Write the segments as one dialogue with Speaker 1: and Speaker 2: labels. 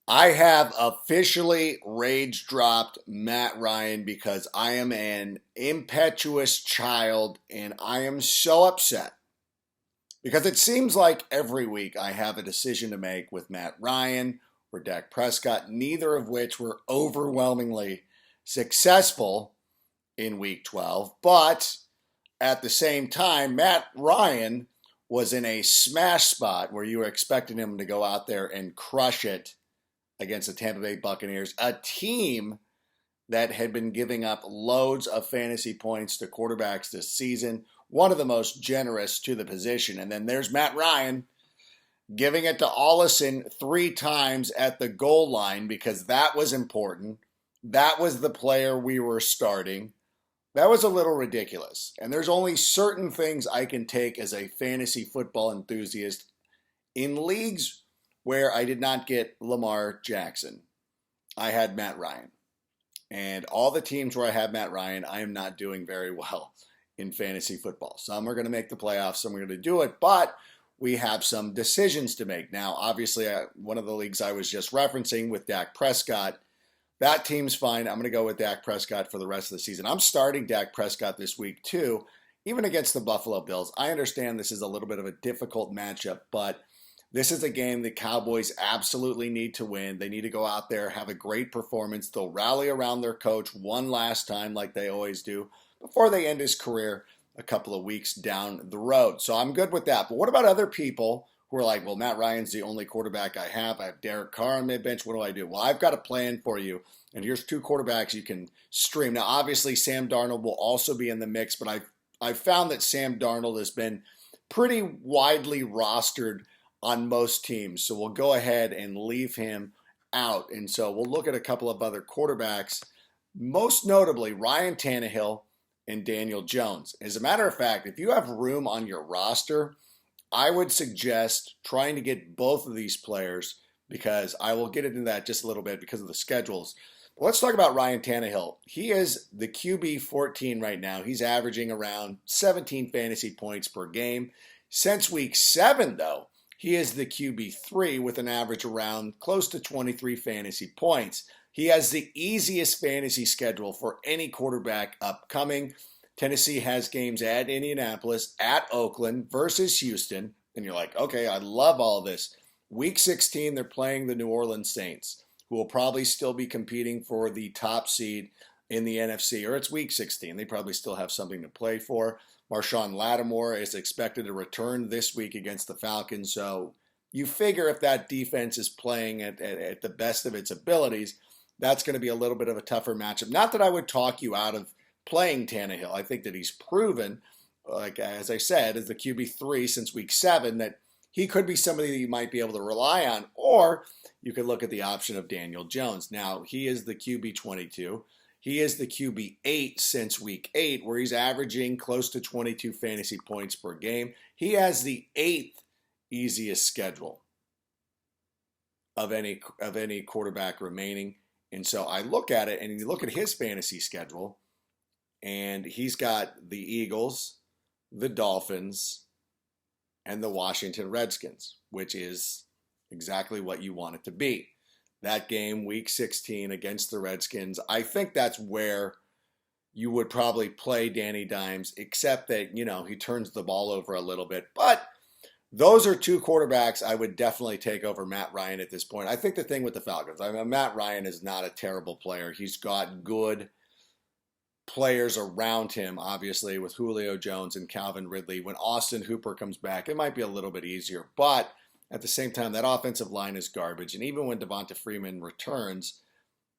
Speaker 1: I have officially rage dropped Matt Ryan because I am an impetuous child and I am so upset because it seems like every week I have a decision to make with Matt Ryan or Dak Prescott, neither of which were overwhelmingly successful in week 12. But at the same time, Matt Ryan was in a smash spot where you were expecting him to go out there and crush it against the Tampa Bay Buccaneers, a team that had been giving up loads of fantasy points to quarterbacks this season, one of the most generous to the position. And then there's Matt Ryan giving it to Allison 3 times at the goal line because that was important. That was the player we were starting. That was a little ridiculous. And there's only certain things I can take as a fantasy football enthusiast in leagues where I did not get Lamar Jackson. I had Matt Ryan. And all the teams where I have Matt Ryan, I am not doing very well in fantasy football. Some are going to make the playoffs, some are going to do it, but we have some decisions to make. Now, obviously, one of the leagues I was just referencing with Dak Prescott, that team's fine. I'm going to go with Dak Prescott for the rest of the season. I'm starting Dak Prescott this week, too, even against the Buffalo Bills. I understand this is a little bit of a difficult matchup, but this is a game the Cowboys absolutely need to win. They need to go out there, have a great performance. They'll rally around their coach one last time like they always do before they end his career a couple of weeks down the road. So I'm good with that. But what about other people who are like, well, Matt Ryan's the only quarterback I have. I have Derek Carr on mid-bench. What do I do? Well, I've got a plan for you. And here's 2 quarterbacks you can stream. Now, obviously, Sam Darnold will also be in the mix, but I've found that Sam Darnold has been pretty widely rostered on most teams. So we'll go ahead and leave him out. And so we'll look at a couple of other quarterbacks, most notably Ryan Tannehill and Daniel Jones. As a matter of fact, if you have room on your roster, I would suggest trying to get both of these players because I will get into that just a little bit because of the schedules. But let's talk about Ryan Tannehill. He is the QB 14 right now. He's averaging around 17 fantasy points per game. Since week 7, though, he is the QB3 with an average around close to 23 fantasy points. He has the easiest fantasy schedule for any quarterback upcoming. Tennessee has games at Indianapolis, at Oakland, versus Houston. And you're like, okay, I love all this. Week 16, they're playing the New Orleans Saints, who will probably still be competing for the top seed in the NFC. Or it's week 16. They probably still have something to play for. Marshawn Lattimore is expected to return this week against the Falcons. So you figure if that defense is playing at the best of its abilities, that's going to be a little bit of a tougher matchup. Not that I would talk you out of playing Tannehill. I think that he's proven, like as I said, as the QB3 since week 7, that he could be somebody that you might be able to rely on. Or you could look at the option of Daniel Jones. Now, he is the QB22. He is the QB8 since week 8, where he's averaging close to 22 fantasy points per game. He has the 8th easiest schedule of any quarterback remaining. And so I look at it, and you look at his fantasy schedule, and he's got the Eagles, the Dolphins, and the Washington Redskins, which is exactly what you want it to be. That game, week 16 against the Redskins, I think that's where you would probably play Danny Dimes, except that, he turns the ball over a little bit. But those are 2 quarterbacks I would definitely take over Matt Ryan at this point. I think the thing with the Falcons, Matt Ryan is not a terrible player. He's got good players around him, obviously, with Julio Jones and Calvin Ridley. When Austin Hooper comes back, it might be a little bit easier. But at the same time, that offensive line is garbage. And even when Devonta Freeman returns,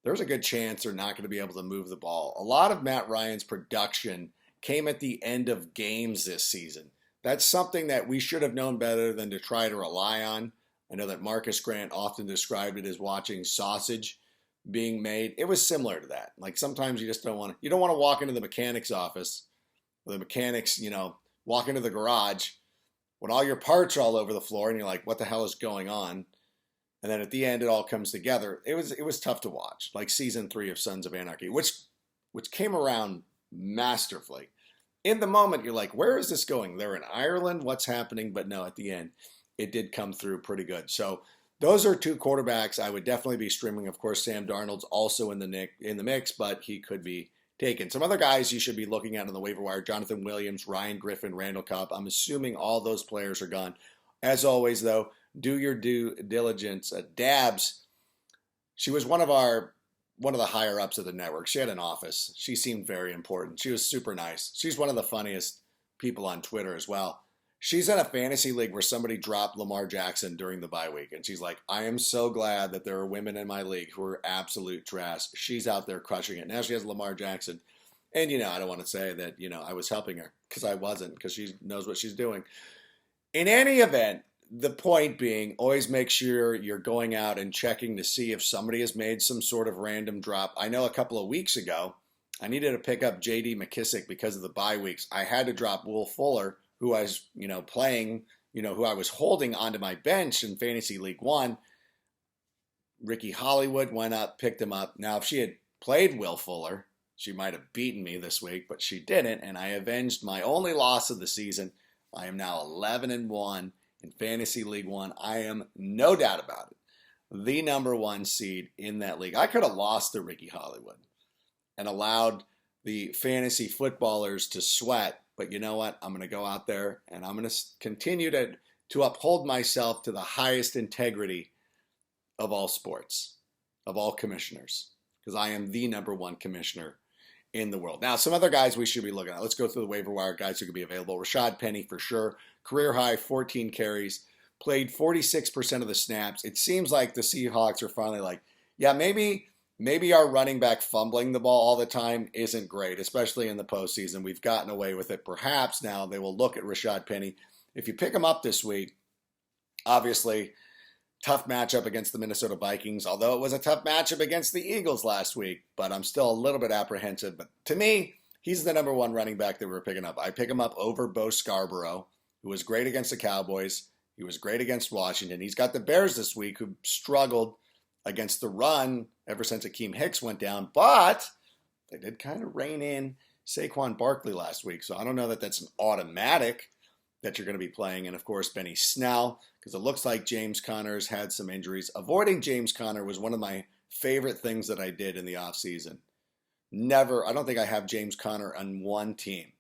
Speaker 1: there's a good chance they're not going to be able to move the ball. A lot of Matt Ryan's production came at the end of games this season. That's something that we should have known better than to try to rely on. I know that Marcus Grant often described it as watching sausage being made. It was similar to that. Like sometimes you just don't want to walk into the mechanic's office or the mechanics, walk into the garage when all your parts are all over the floor and you're like, what the hell is going on? And then at the end, it all comes together. It was tough to watch, like season 3 of Sons of Anarchy, which came around masterfully. In the moment, you're like, where is this going? They're in Ireland. What's happening? But no, at the end, it did come through pretty good. So those are two quarterbacks I would definitely be streaming. Of course, Sam Darnold's also in the mix, but he could be taken. Some other guys you should be looking at on the waiver wire: Jonathan Williams, Ryan Griffin, Randall Cobb. I'm assuming all those players are gone. As always, though, do your due diligence. Dabs, she was one of the higher ups of the network. She had an office. She seemed very important. She was super nice. She's one of the funniest people on Twitter as well. She's in a fantasy league where somebody dropped Lamar Jackson during the bye week. And she's like, I am so glad that there are women in my league who are absolute trash. She's out there crushing it. Now she has Lamar Jackson. And, I don't want to say that, I was helping her, because I wasn't, because she knows what she's doing. In any event, the point being, always make sure you're going out and checking to see if somebody has made some sort of random drop. I know a couple of weeks ago, I needed to pick up J.D. McKissick because of the bye weeks. I had to drop Will Fuller, who I was, playing, who I was holding onto my bench in Fantasy League One. Ricky Hollywood went up, picked him up. Now, if she had played Will Fuller, she might have beaten me this week, but she didn't, and I avenged my only loss of the season. I am now 11-1 in Fantasy League One. I am, no doubt about it, the number one seed in that league. I could have lost to Ricky Hollywood and allowed the fantasy footballers to sweat. But you know what? I'm going to go out there and I'm going to continue to uphold myself to the highest integrity of all sports, of all commissioners, because I am the number one commissioner in the world. Now, some other guys we should be looking at. Let's go through the waiver wire guys who could be available. Rashad Penny for sure. Career high, 14 carries. Played 46% of the snaps. It seems like the Seahawks are finally like, yeah, maybe our running back fumbling the ball all the time isn't great, especially in the postseason. We've gotten away with it. Perhaps now they will look at Rashad Penny. If you pick him up this week, obviously, tough matchup against the Minnesota Vikings, although it was a tough matchup against the Eagles last week, but I'm still a little bit apprehensive. But to me, he's the number one running back that we're picking up. I pick him up over Bo Scarborough, who was great against the Cowboys. He was great against Washington. He's got the Bears this week, who struggled against the run ever since Akeem Hicks went down, but they did kind of rein in Saquon Barkley last week, so I don't know that that's an automatic that you're going to be playing. And of course, Benny Snell, because it looks like James Conner's had some injuries. Avoiding James Conner was one of my favorite things that I did in the offseason. I don't think I have James Conner on one team.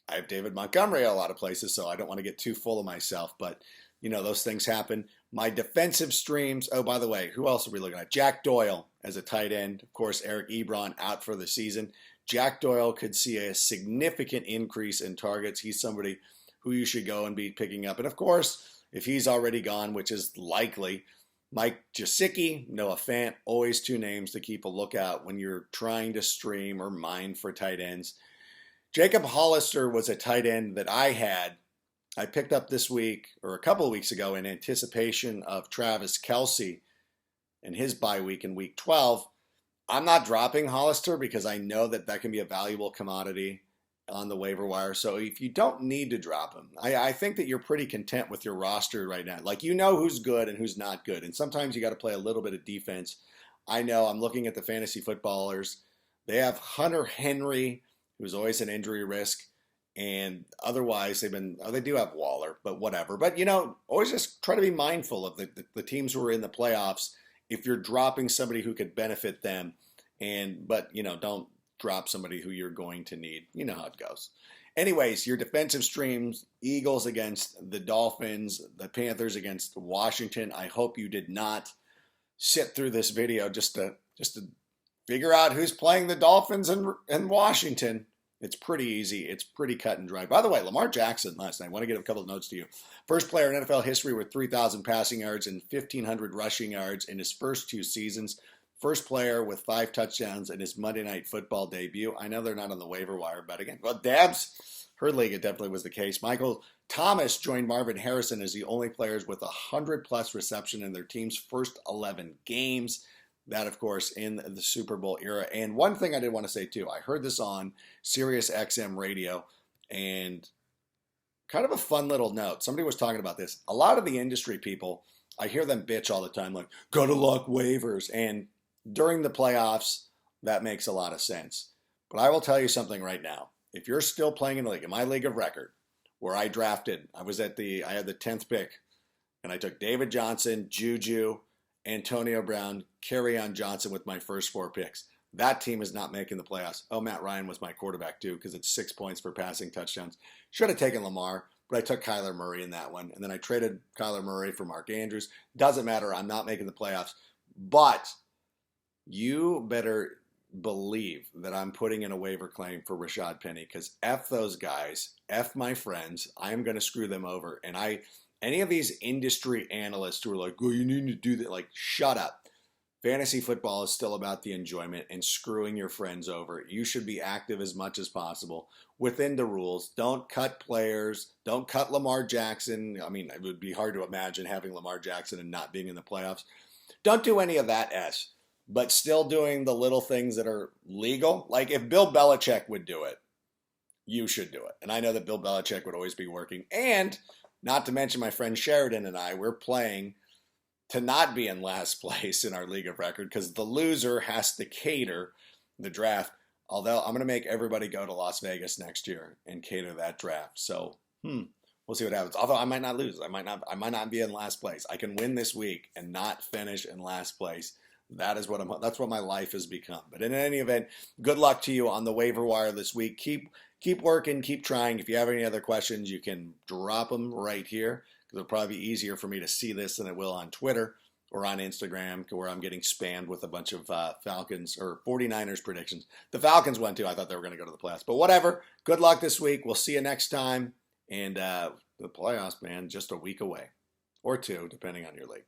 Speaker 1: I have David Montgomery at a lot of places, so I don't want to get too full of myself, but those things happen. My defensive streams, oh, by the way, who else are we looking at? Jack Doyle as a tight end. Of course, Eric Ebron out for the season. Jack Doyle could see a significant increase in targets. He's somebody who you should go and be picking up. And of course, if he's already gone, which is likely, Mike Gesicki, Noah Fant, always two names to keep a lookout when you're trying to stream or mine for tight ends. Jacob Hollister was a tight end that I picked up this week or a couple of weeks ago in anticipation of Travis Kelce and his bye week in week 12. I'm not dropping Hollister because I know that can be a valuable commodity on the waiver wire. So if you don't need to drop him, I think that you're pretty content with your roster right now. Like, who's good and who's not good. And sometimes you got to play a little bit of defense. I know I'm looking at the fantasy footballers. They have Hunter Henry, who's always an injury risk. And otherwise, they do have Waller, but whatever. But, always just try to be mindful of the teams who are in the playoffs if you're dropping somebody who could benefit them. But don't drop somebody who you're going to need. You know how it goes. Anyways, your defensive streams: Eagles against the Dolphins, the Panthers against Washington. I hope you did not sit through this video just to figure out who's playing the Dolphins and Washington. It's pretty easy. It's pretty cut and dry. By the way, Lamar Jackson last night, I want to give a couple of notes to you. First player in NFL history with 3,000 passing yards and 1,500 rushing yards in his first two seasons. First player with 5 touchdowns in his Monday Night Football debut. I know they're not on the waiver wire, but again, Dabs, her league, it definitely was the case. Michael Thomas joined Marvin Harrison as the only players with 100-plus reception in their team's first 11 games. That, of course, in the Super Bowl era. And one thing I did want to say, too, I heard this on Sirius XM radio, and kind of a fun little note. Somebody was talking about this. A lot of the industry people, I hear them bitch all the time, like, go to luck waivers. And during the playoffs, that makes a lot of sense. But I will tell you something right now. If you're still playing in a league, in my league of record, where I had the 10th pick and I took David Johnson, Juju, Antonio Brown, Kerryon Johnson with my first 4 picks. That team is not making the playoffs. Oh, Matt Ryan was my quarterback too because it's 6 points for passing touchdowns. Should have taken Lamar, but I took Kyler Murray in that one. And then I traded Kyler Murray for Mark Andrews. Doesn't matter. I'm not making the playoffs. But you better believe that I'm putting in a waiver claim for Rashad Penny because F those guys. F my friends. I'm going to screw them over. And any of these industry analysts who are like, oh, you need to do that, like, shut up. Fantasy football is still about the enjoyment and screwing your friends over. You should be active as much as possible within the rules. Don't cut players. Don't cut Lamar Jackson. I mean, it would be hard to imagine having Lamar Jackson and not being in the playoffs. Don't do any of that, but still doing the little things that are legal. Like if Bill Belichick would do it, you should do it. And I know that Bill Belichick would always be working. And not to mention my friend Sheridan and I, we're playing to not be in last place in our league of record because the loser has to cater the draft. Although I'm going to make everybody go to Las Vegas next year and cater that draft. So, we'll see what happens. Although I might not lose. I might not be in last place. I can win this week and not finish in last place. That's what my life has become. But in any event, good luck to you on the waiver wire this week. Keep working, keep trying. If you have any other questions, you can drop them right here. It'll probably be easier for me to see this than it will on Twitter or on Instagram where I'm getting spammed with a bunch of Falcons or 49ers predictions. The Falcons went too. I thought they were going to go to the playoffs. But whatever. Good luck this week. We'll see you next time. And the playoffs, man, just a week away. Or 2, depending on your league.